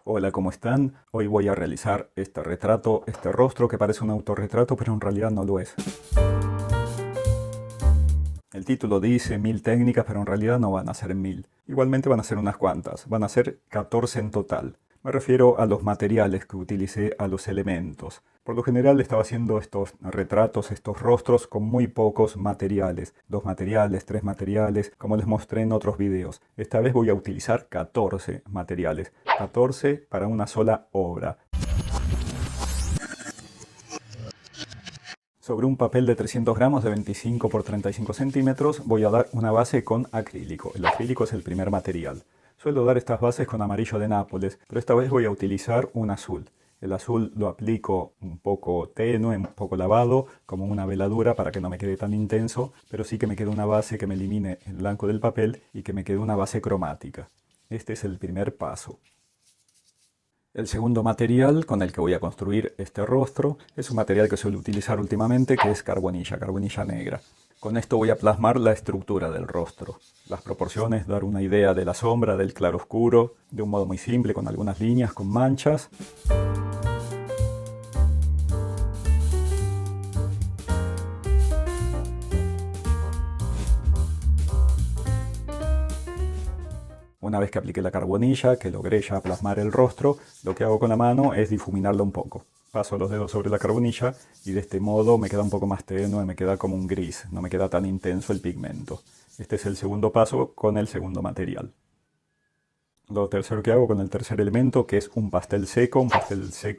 Hola, ¿cómo están? Hoy voy a realizar este retrato, este rostro que parece un autorretrato, pero en realidad no lo es. El título dice 1000 técnicas, pero en realidad no van a ser 1000. Igualmente van a ser unas cuantas, van a ser 14 en total. Me refiero a los materiales que utilicé, a los elementos. Por lo general estaba haciendo estos retratos, estos rostros con muy pocos materiales. 2 materiales, 3 materiales, como les mostré en otros videos. Esta vez voy a utilizar 14 materiales. 14 para una sola obra. Sobre un papel de 300 gramos de 25 por 35 centímetros voy a dar una base con acrílico. El acrílico es el primer material. Suelo dar estas bases con amarillo de Nápoles, pero esta vez voy a utilizar un azul. El azul lo aplico un poco tenue, un poco lavado, como una veladura para que no me quede tan intenso, pero sí que me quede una base que me elimine el blanco del papel y que me quede una base cromática. Este es el primer paso. El segundo material con el que voy a construir este rostro es un material que suelo utilizar últimamente, que es carbonilla negra. Con esto voy a plasmar la estructura del rostro. Las proporciones, dar una idea de la sombra, del claroscuro, de un modo muy simple, con algunas líneas, con manchas. Una vez que apliqué la carbonilla, que logré ya plasmar el rostro, lo que hago con la mano es difuminarla un poco. Paso los dedos sobre la carbonilla y de este modo me queda un poco más tenue, me queda como un gris, no me queda tan intenso el pigmento. Este es el segundo paso con el segundo material. Lo tercero que hago con el tercer elemento, que es un pastel seco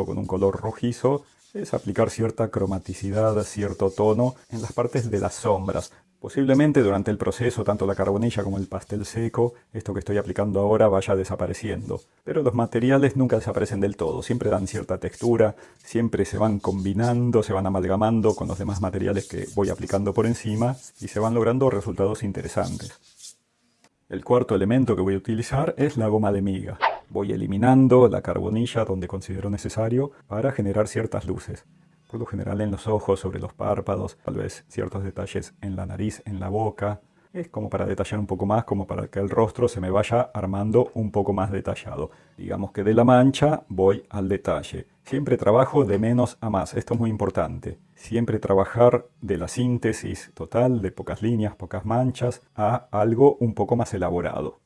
con un color rojizo, es aplicar cierta cromaticidad, cierto tono en las partes de las sombras. Posiblemente durante el proceso, tanto la carbonilla como el pastel seco, esto que estoy aplicando ahora vaya desapareciendo. Pero los materiales nunca desaparecen del todo, siempre dan cierta textura, siempre se van combinando, se van amalgamando con los demás materiales que voy aplicando por encima y se van logrando resultados interesantes. El cuarto elemento que voy a utilizar es la goma de miga. Voy eliminando la carbonilla donde considero necesario para generar ciertas luces. Por lo general en los ojos, sobre los párpados, tal vez ciertos detalles en la nariz, en la boca. Es como para detallar un poco más, como para que el rostro se me vaya armando un poco más detallado. Digamos que de la mancha voy al detalle. Siempre trabajo de menos a más, esto es muy importante. Siempre trabajar de la síntesis total, de pocas líneas, pocas manchas, a algo un poco más elaborado.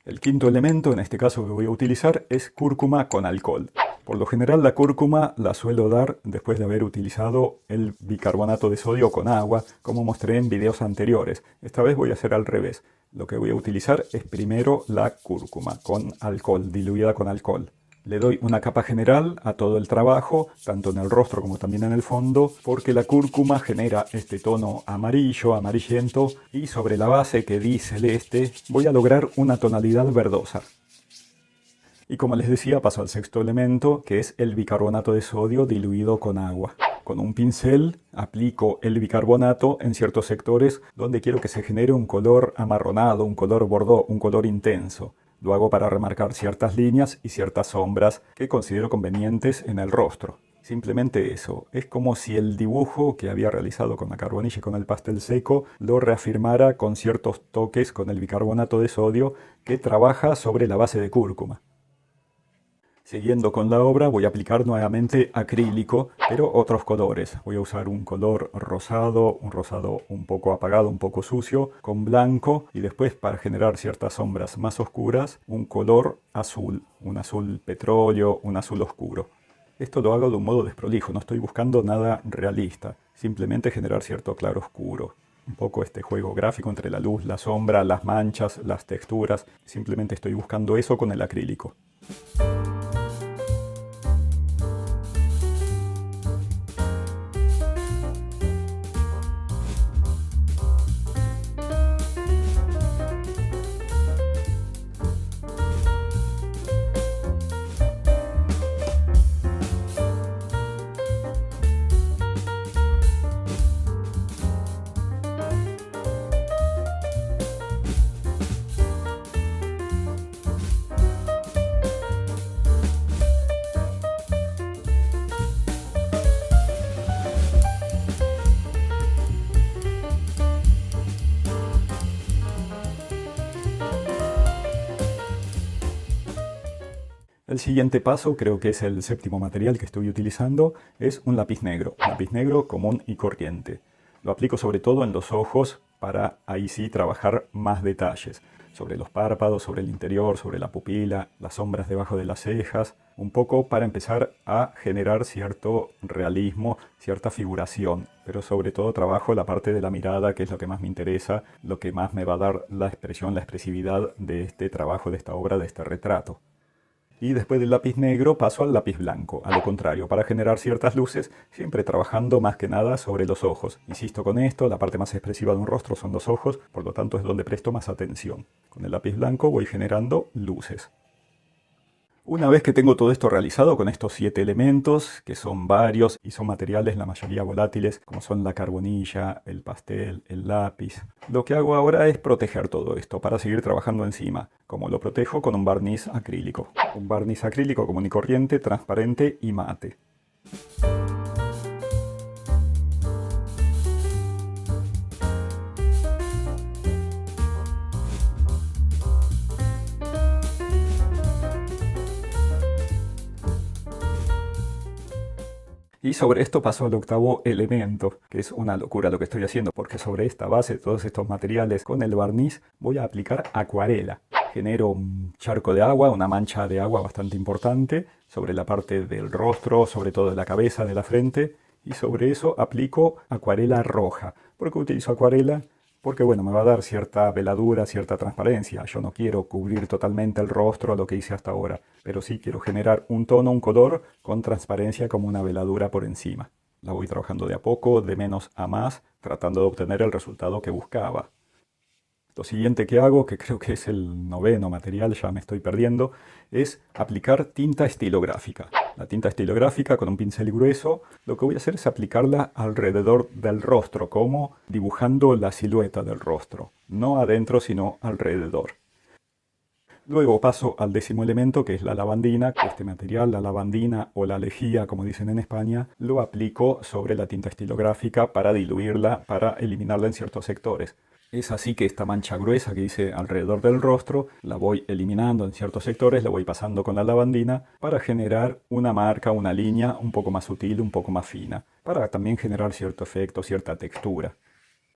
El quinto elemento, en este caso que voy a utilizar, es cúrcuma con alcohol. Por lo general la cúrcuma la suelo dar después de haber utilizado el bicarbonato de sodio con agua, como mostré en videos anteriores. Esta vez voy a hacer al revés. Lo que voy a utilizar es primero la cúrcuma con alcohol, diluida con alcohol. Le doy una capa general a todo el trabajo, tanto en el rostro como también en el fondo, porque la cúrcuma genera este tono amarillo, amarillento, y sobre la base que di celeste voy a lograr una tonalidad verdosa. Y como les decía, paso al sexto elemento, que es el bicarbonato de sodio diluido con agua. Con un pincel aplico el bicarbonato en ciertos sectores donde quiero que se genere un color amarronado, un color bordó, un color intenso. Lo hago para remarcar ciertas líneas y ciertas sombras que considero convenientes en el rostro. Simplemente eso, es como si el dibujo que había realizado con la carbonilla y con el pastel seco lo reafirmara con ciertos toques con el bicarbonato de sodio que trabaja sobre la base de cúrcuma. Siguiendo con la obra voy a aplicar nuevamente acrílico, pero otros colores. Voy a usar un color rosado, un rosado un poco apagado, un poco sucio, con blanco, y después para generar ciertas sombras más oscuras, un color azul, un azul petróleo, un azul oscuro. Esto lo hago de un modo desprolijo, no estoy buscando nada realista, simplemente generar cierto claroscuro. Un poco este juego gráfico entre la luz, la sombra, las manchas, las texturas, simplemente estoy buscando eso con el acrílico. El siguiente paso, creo que es el séptimo material que estoy utilizando, es un lápiz negro común y corriente. Lo aplico sobre todo en los ojos para ahí sí trabajar más detalles, sobre los párpados, sobre el interior, sobre la pupila, las sombras debajo de las cejas, un poco para empezar a generar cierto realismo, cierta figuración, pero sobre todo trabajo la parte de la mirada, que es lo que más me interesa, lo que más me va a dar la expresión, la expresividad de este trabajo, de esta obra, de este retrato. Y después del lápiz negro paso al lápiz blanco, a lo contrario, para generar ciertas luces, siempre trabajando más que nada sobre los ojos. Insisto con esto, la parte más expresiva de un rostro son los ojos, por lo tanto es donde presto más atención. Con el lápiz blanco voy generando luces. Una vez que tengo todo esto realizado con estos 7 elementos, que son varios y son materiales la mayoría volátiles, como son la carbonilla, el pastel, el lápiz, lo que hago ahora es proteger todo esto para seguir trabajando encima. Como lo protejo con un barniz acrílico. Un barniz acrílico común y corriente, transparente y mate. Y sobre esto paso al octavo elemento, que es una locura lo que estoy haciendo, porque sobre esta base, todos estos materiales con el barniz, voy a aplicar acuarela. Genero un charco de agua, una mancha de agua bastante importante, sobre la parte del rostro, sobre todo de la cabeza, de la frente, y sobre eso aplico acuarela roja. ¿Por qué utilizo acuarela? Porque bueno, me va a dar cierta veladura, cierta transparencia. Yo no quiero cubrir totalmente el rostro, lo que hice hasta ahora, pero sí quiero generar un tono, un color con transparencia como una veladura por encima. La voy trabajando de a poco, de menos a más, tratando de obtener el resultado que buscaba. Lo siguiente que hago, que creo que es el noveno material, ya me estoy perdiendo, es aplicar tinta estilográfica. La tinta estilográfica con un pincel grueso, lo que voy a hacer es aplicarla alrededor del rostro, como dibujando la silueta del rostro. No adentro, sino alrededor. Luego paso al décimo elemento, que es la lavandina. Este material, la lavandina o la lejía, como dicen en España, lo aplico sobre la tinta estilográfica para diluirla, para eliminarla en ciertos sectores. Es así que esta mancha gruesa que hice alrededor del rostro la voy eliminando en ciertos sectores, la voy pasando con la lavandina para generar una marca, una línea un poco más sutil, un poco más fina, para también generar cierto efecto, cierta textura.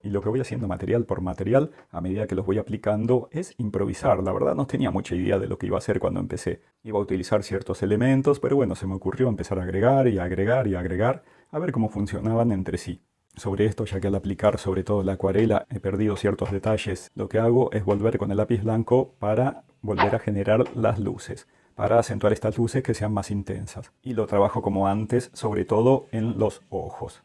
Y lo que voy haciendo material por material, a medida que los voy aplicando, es improvisar. La verdad no tenía mucha idea de lo que iba a hacer cuando empecé. Iba a utilizar ciertos elementos, pero bueno, se me ocurrió empezar a agregar y agregar y agregar, a ver cómo funcionaban entre sí. Sobre esto, ya que al aplicar sobre todo la acuarela he perdido ciertos detalles, lo que hago es volver con el lápiz blanco para volver a generar las luces, para acentuar estas luces que sean más intensas. Y lo trabajo como antes, sobre todo en los ojos.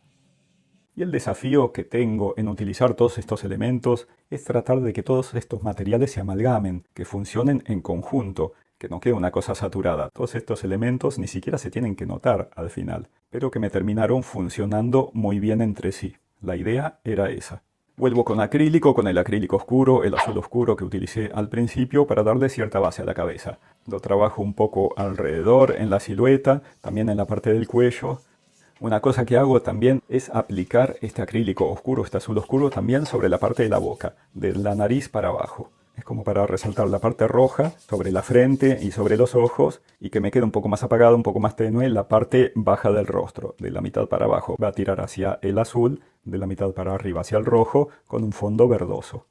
Y el desafío que tengo en utilizar todos estos elementos es tratar de que todos estos materiales se amalgamen, que funcionen en conjunto, que no quede una cosa saturada. Todos estos elementos ni siquiera se tienen que notar al final, pero que me terminaron funcionando muy bien entre sí. La idea era esa. Vuelvo con acrílico, con el acrílico oscuro, el azul oscuro que utilicé al principio para darle cierta base a la cabeza. Lo trabajo un poco alrededor, en la silueta, también en la parte del cuello. Una cosa que hago también es aplicar este acrílico oscuro, este azul oscuro, también sobre la parte de la boca, de la nariz para abajo. Es como para resaltar la parte roja sobre la frente y sobre los ojos y que me quede un poco más apagado, un poco más tenue la parte baja del rostro, de la mitad para abajo. Va a tirar hacia el azul, de la mitad para arriba hacia el rojo, con un fondo verdoso.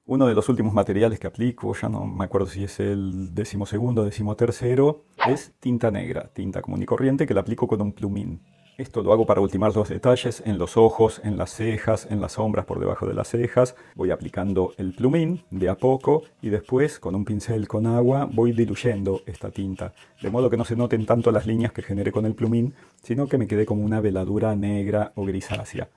Uno de los últimos materiales que aplico, ya no me acuerdo si es el 12º, 13º, es tinta negra, tinta común y corriente que la aplico con un plumín. Esto lo hago para ultimar los detalles en los ojos, en las cejas, en las sombras por debajo de las cejas. Voy aplicando el plumín de a poco y después con un pincel con agua voy diluyendo esta tinta. De modo que no se noten tanto las líneas que generé con el plumín, sino que me quede como una veladura negra o grisácea.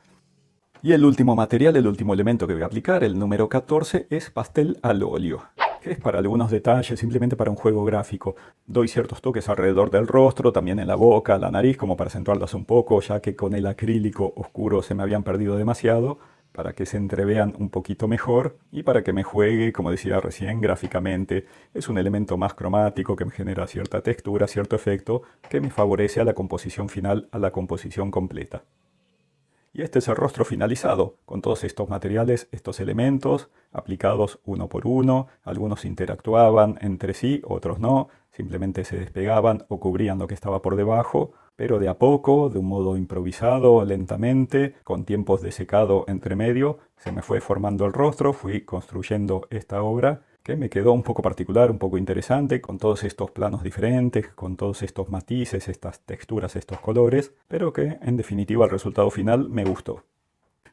Y el último material, el último elemento que voy a aplicar, el número 14, es pastel al óleo, que es para algunos detalles, simplemente para un juego gráfico. Doy ciertos toques alrededor del rostro, también en la boca, la nariz, como para acentuarlas un poco, ya que con el acrílico oscuro se me habían perdido demasiado, para que se entrevean un poquito mejor y para que me juegue, como decía recién, gráficamente. Es un elemento más cromático que me genera cierta textura, cierto efecto, que me favorece a la composición final, a la composición completa. Y este es el rostro finalizado, con todos estos materiales, estos elementos, aplicados uno por uno. Algunos interactuaban entre sí, otros no, simplemente se despegaban o cubrían lo que estaba por debajo, pero de a poco, de un modo improvisado, lentamente, con tiempos de secado entre medio, se me fue formando el rostro, fui construyendo esta obra que me quedó un poco particular, un poco interesante, con todos estos planos diferentes, con todos estos matices, estas texturas, estos colores, pero que en definitiva el resultado final me gustó.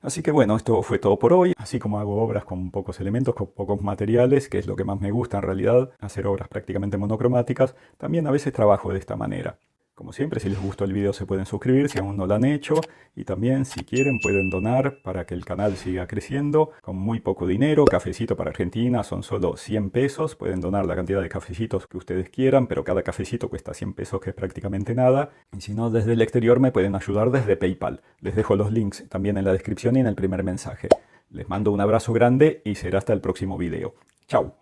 Así que bueno, esto fue todo por hoy. Así como hago obras con pocos elementos, con pocos materiales, que es lo que más me gusta en realidad, hacer obras prácticamente monocromáticas, también a veces trabajo de esta manera. Como siempre, si les gustó el video se pueden suscribir si aún no lo han hecho, y también si quieren pueden donar para que el canal siga creciendo con muy poco dinero. Cafecito para Argentina son solo 100 pesos, pueden donar la cantidad de cafecitos que ustedes quieran, pero cada cafecito cuesta 100 pesos, que es prácticamente nada. Y si no, desde el exterior me pueden ayudar desde PayPal. Les dejo los links también en la descripción y en el primer mensaje. Les mando un abrazo grande y será hasta el próximo video. ¡Chao!